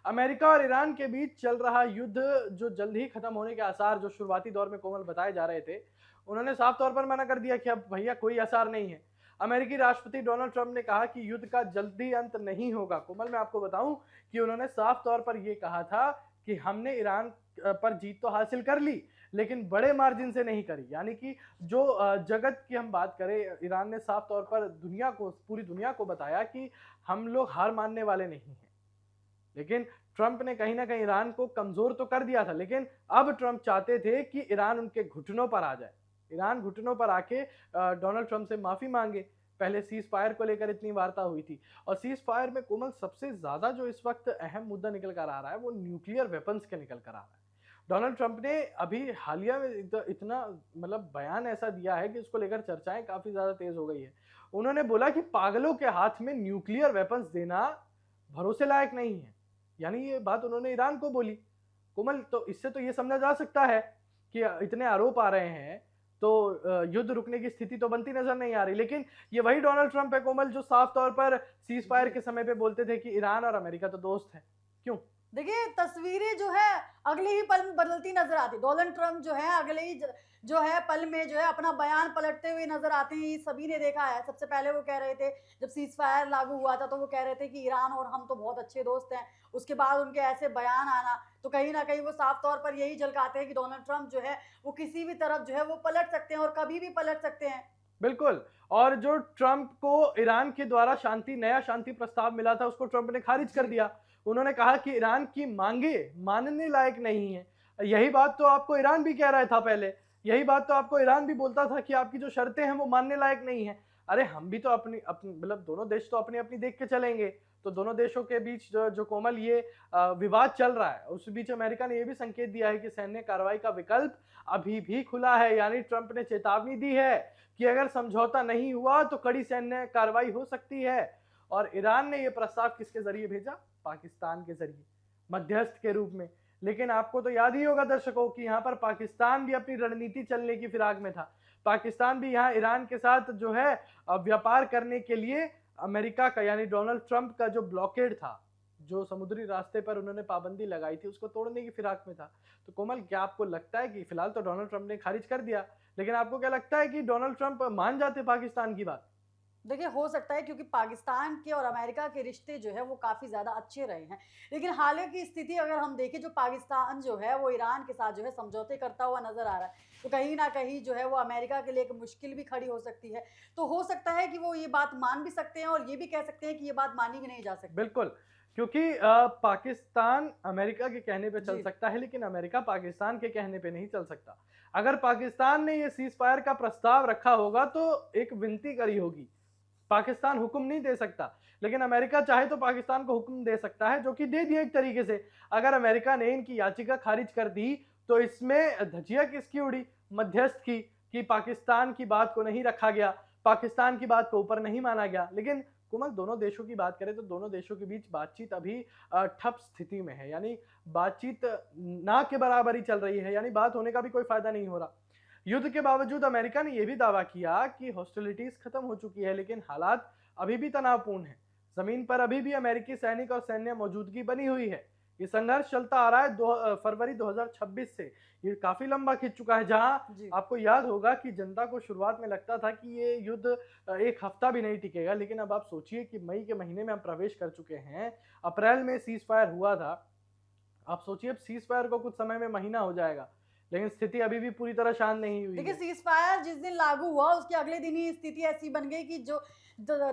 America और Iran के बीच चल रहा युद्ध जो जल्द ही खत्म होने के आसार जो शुरुआती दौर में कोमल बताए जा रहे थे, उन्होंने साफ तौर पर मना कर दिया कि अब भैया कोई आसार नहीं है। अमेरिकी राष्ट्रपति डोनाल्ड ट्रंप ने कहा कि युद्ध का जल्दी अंत नहीं होगा। कोमल, मैं आपको बताऊं कि उन्होंने साफ तौर पर यह कहा था कि हमने ईरान पर जीत तो हासिल कर ली, लेकिन बड़े मार्जिन से नहीं करी। यानी कि जो जगत की हम बात करें, ईरान ने साफ तौर पर दुनिया को, पूरी दुनिया को बताया कि हम लोग हार मानने वाले नहीं हैं। लेकिन ट्रंप ने कहीं ना कहीं ईरान को कमजोर तो कर दिया था, लेकिन अब ट्रंप चाहते थे कि ईरान उनके घुटनों पर आ जाए। ईरान घुटनों पर आके डोनाल्ड ट्रंप से माफी मांगे। पहले सीज फायर को लेकर इतनी वार्ता हुई थी, और सीज फायर में कोमल सबसे ज्यादा जो इस वक्त अहम मुद्दा निकल कर आ रहा है वो न्यूक्लियर वेपन्स के निकल कर आ रहा है। डोनाल्ड ट्रंप ने अभी हालिया में इतना मतलब बयान ऐसा दिया है कि उसको लेकर चर्चाएं काफी ज्यादा तेज हो गई है। उन्होंने बोला कि पागलों के हाथ में न्यूक्लियर वेपन्स देना भरोसे लायक नहीं है। यानी ये बात उन्होंने ईरान को बोली। कोमल, तो इससे तो ये समझा जा सकता है कि इतने आरोप आ रहे हैं तो युद्ध रुकने की स्थिति तो बनती नजर नहीं आ रही। लेकिन ये वही डोनाल्ड ट्रंप है कोमल जो साफ तौर पर सीज फायर के समय पे बोलते थे कि ईरान और अमेरिका तो दोस्त हैं। क्यों? देखिए, तस्वीरें जो है अगले ही पल में बदलती नजर आती। डोनाल्ड ट्रंप जो है अगले ही जो है पल में जो है अपना बयान पलटते हुए नजर आते हैं। ये सभी ने देखा है। सबसे पहले वो कह रहे थे, जब सीज फायर लागू हुआ था तो वो कह रहे थे कि ईरान और हम तो बहुत अच्छे दोस्त हैं। उसके बाद उनके ऐसे बयान आना तो कहीं ना कहीं वो साफ तौर पर यही झलकाते हैं कि डोनाल्ड ट्रंप जो है वो किसी भी तरफ जो है वो पलट सकते हैं और कभी भी पलट सकते हैं। बिल्कुल। और जो ट्रंप को ईरान के द्वारा नया शांति प्रस्ताव मिला था उसको ट्रंप ने खारिज कर जी। दिया। उन्होंने कहा कि ईरान की मांगे मानने लायक नहीं है। यही बात तो आपको ईरान भी कह रहा था पहले। यही बात तो आपको ईरान भी बोलता था कि आपकी जो शर्तें हैं वो मानने लायक नहीं है। अरे हम भी तो अपनी अपनी मतलब दोनों देश तो अपनी अपनी देख के चलेंगे। तो दोनों देशों के बीच जो कोमल ये विवाद चल रहा है, उस बीच अमेरिका ने यह भी संकेत दिया है कि सैन्य कार्रवाई का विकल्प अभी भी खुला है। यानी ट्रंप ने चेतावनी दी है कि अगर समझौता नहीं हुआ तो कड़ी सैन्य कार्रवाई हो सकती है। और ईरान ने यह प्रस्ताव किसके जरिए भेजा? पाकिस्तान के जरिए, मध्यस्थ के रूप में। लेकिन आपको तो याद ही होगा दर्शकों कि यहां पर पाकिस्तान भी अपनी रणनीति चलने की फिराक में था। पाकिस्तान भी यहां ईरान के साथ जो है व्यापार करने के लिए अमेरिका का यानी डोनाल्ड ट्रंप का जो ब्लॉकेड था, जो समुद्री रास्ते पर उन्होंने पाबंदी लगाई थी, उसको तोड़ने की फिराक में था। तो कोमल, क्या आपको लगता है कि फिलहाल तो डोनाल्ड ट्रंप ने खारिज कर दिया, लेकिन आपको क्या लगता है कि डोनाल्ड ट्रंप मान जाते पाकिस्तान की बात? देखिए, हो सकता है क्योंकि पाकिस्तान के और अमेरिका के रिश्ते जो है वो काफ़ी ज़्यादा अच्छे रहे हैं। लेकिन हाल की स्थिति अगर हम देखें, जो पाकिस्तान जो है वो ईरान के साथ जो है समझौते करता हुआ नज़र आ रहा है। तो कहीं न कहीं जो है वो अमेरिका के लिए एक मुश्किल भी खड़ी हो सकती है। तो हो सकता है कि वो ये बात मान भी सकते हैं और ये भी कह सकते हैं कि ये बात मानी भी नहीं जा सकती। बिल्कुल। क्योंकि पाकिस्तान अमेरिका के कहने पे चल जी। सकता है, लेकिन अमेरिका पाकिस्तान के कहने पे नहीं चल सकता। अगर पाकिस्तान ने ये सीज फायर का प्रस्ताव रखा होगा तो एक विनती करी होगी। पाकिस्तान हुक्म नहीं दे सकता, लेकिन अमेरिका चाहे तो पाकिस्तान को हुक्म दे सकता है, जो कि दे दिया एक तरीके से। अगर अमेरिका ने इनकी याचिका खारिज कर दी तो इसमें धज्जियां किसकी उड़ी? मध्यस्थ की, कि पाकिस्तान की बात को नहीं रखा गया, पाकिस्तान की बात को ऊपर नहीं माना गया। लेकिन कुमल, दोनों देशों की बात करें तो दोनों देशों के बीच बातचीत अभी ठप स्थिति में है। यानी बातचीत ना के बराबर ही चल रही है, यानी बात होने का भी कोई फायदा नहीं हो रहा। युद्ध के बावजूद अमेरिका ने यह भी दावा किया कि हॉस्टिलिटीज खत्म हो चुकी है, लेकिन हालात अभी भी तनावपूर्ण है। जमीन पर अभी भी अमेरिकी सैनिक और सैन्य मौजूदगी बनी हुई है। ये संघर्ष चलता आ रहा है फरवरी 2026 से। ये काफी लंबा खिंच चुका है, जहां जी। आपको याद होगा कि जनता को शुरुआत में लगता था कि ये युद्ध एक हफ्ता भी नहीं टिकेगा। लेकिन अब आप सोचिए कि मई के महीने में हम प्रवेश कर चुके हैं। अप्रैल में सीज फायर हुआ था। आप सोचिए अब सीज फायर को कुछ समय में महीना हो जाएगा, लेकिन स्थिति अभी भी पूरी तरह शांत नहीं हुई देखिए, है। सीज़ फायर जिस दिन लागू हुआ उसके अगले दिन ही स्थिति ऐसी बन गई कि जो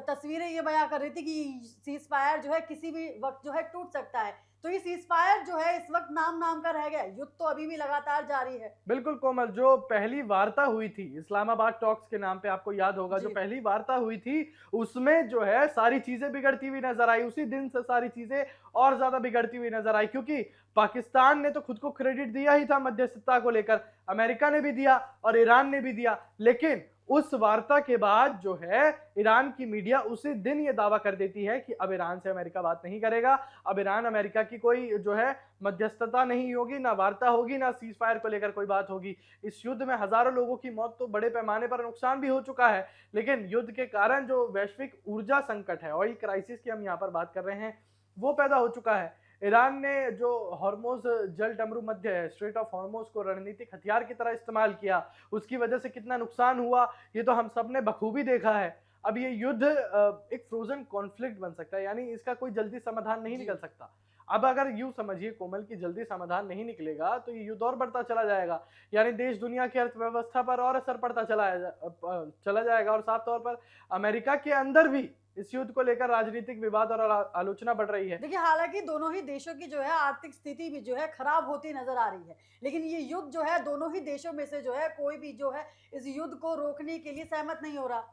तस्वीरें ये बयां कर रही थी कि सीज़ फायर जो है किसी भी वक्त जो है टूट सकता है। तो ये सीज़ फायर जो है इस वक्त नाम नाम का रह गया है। युद्ध तो अभी भी लगातार जारी है। बिल्कुल कोमल, जो पहली वार्ता हुई थी इस्लामाबाद टॉक्स के नाम पे, आपको याद होगा जो जी। पहली वार्ता हुई थी, उसमें जो है सारी चीजें बिगड़ती हुई नजर आई। उसी दिन से सारी चीजें और ज्यादा बिगड़ती हुई नजर आई, क्योंकि पाकिस्तान ने तो खुद को क्रेडिट दिया ही था मध्यस्थता को लेकर, अमेरिका ने भी दिया और ईरान ने भी दिया। लेकिन उस वार्ता के बाद जो है ईरान की मीडिया उसी दिन ये दावा कर देती है कि अब ईरान से अमेरिका बात नहीं करेगा, अब ईरान अमेरिका की कोई जो है मध्यस्थता नहीं होगी, ना वार्ता होगी, ना सीज फायर को लेकर कोई बात होगी। इस युद्ध में हजारों लोगों की मौत, तो बड़े पैमाने पर नुकसान भी हो चुका है। लेकिन युद्ध के कारण जो वैश्विक ऊर्जा संकट है, ऑयल क्राइसिस की हम यहाँ पर बात कर रहे हैं, वो पैदा हो चुका है। ईरान ने जो हॉर्मोज जल डमरू मध्य है, स्ट्रेट ऑफ हॉर्मोज को रणनीतिक हथियार की तरह इस्तेमाल किया, उसकी वजह से कितना नुकसान हुआ ये तो हम सब ने बखूबी देखा है। अब ये युद्ध एक फ्रोजन कॉन्फ्लिक्ट बन सकता है, यानी इसका कोई जल्दी समाधान नहीं जी। निकल सकता। अब अगर यूं समझिए कोमल की जल्दी समाधान नहीं निकलेगा तो ये युद्ध और बढ़ता चला जाएगा, यानी देश दुनिया की अर्थव्यवस्था पर और असर पड़ता चला जाएगा, और साफ तौर पर अमेरिका के अंदर भी इस युद्ध को लेकर राजनीतिक विवाद और आलोचना बढ़ रही है। देखिए, हालाँकि दोनों ही देशों की जो है आर्थिक स्थिति भी जो है खराब होती नज़र आ रही है। लेकिन ये युद्ध जो है दोनों ही देशों में से जो है कोई भी जो है इस युद्ध को रोकने के लिए सहमत नहीं हो रहा।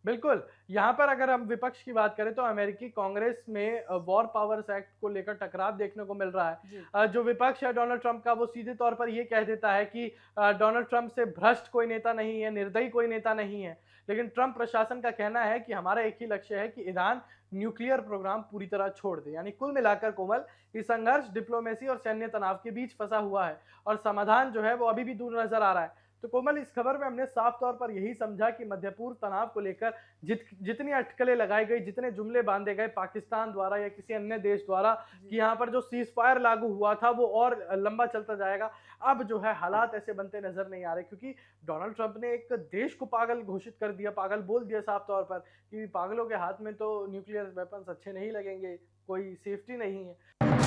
बिल्कुल, यहाँ पर अगर हम विपक्ष की बात करें तो अमेरिकी कांग्रेस में वॉर पावर्स एक्ट को लेकर टकराव देखने को मिल रहा है। जी। जो विपक्ष है डोनाल्ड ट्रंप का, वो सीधे तौर पर ये कह देता है कि डोनाल्ड ट्रंप से भ्रष्ट कोई नेता नहीं है, निर्दयी कोई नेता नहीं है। लेकिन ट्रंप प्रशासन का कहना है कि हमारा एक ही लक्ष्य है कि ईरान न्यूक्लियर प्रोग्राम पूरी तरह छोड़ दे। यानी कुल मिलाकर कोमल, ये संघर्ष डिप्लोमेसी और सैन्य तनाव के बीच फंसा हुआ है, और समाधान जो है वो अभी भी दूर नजर आ रहा है। तो कोमल, इस खबर में हमने साफ तौर पर यही समझा कि मध्य पूर्व तनाव को लेकर जितनी अटकलें लगाई गई, जितने जुमले बांधे गए पाकिस्तान द्वारा या किसी अन्य देश द्वारा कि यहाँ पर जो सीज फायर लागू हुआ था वो और लंबा चलता जाएगा, अब जो है हालात ऐसे बनते नजर नहीं आ रहे, क्योंकि डोनाल्ड ट्रंप ने एक देश को पागल घोषित कर दिया, पागल बोल दिया साफ तौर पर कि पागलों के हाथ में तो न्यूक्लियर वेपन्स अच्छे नहीं लगेंगे, कोई सेफ्टी नहीं है।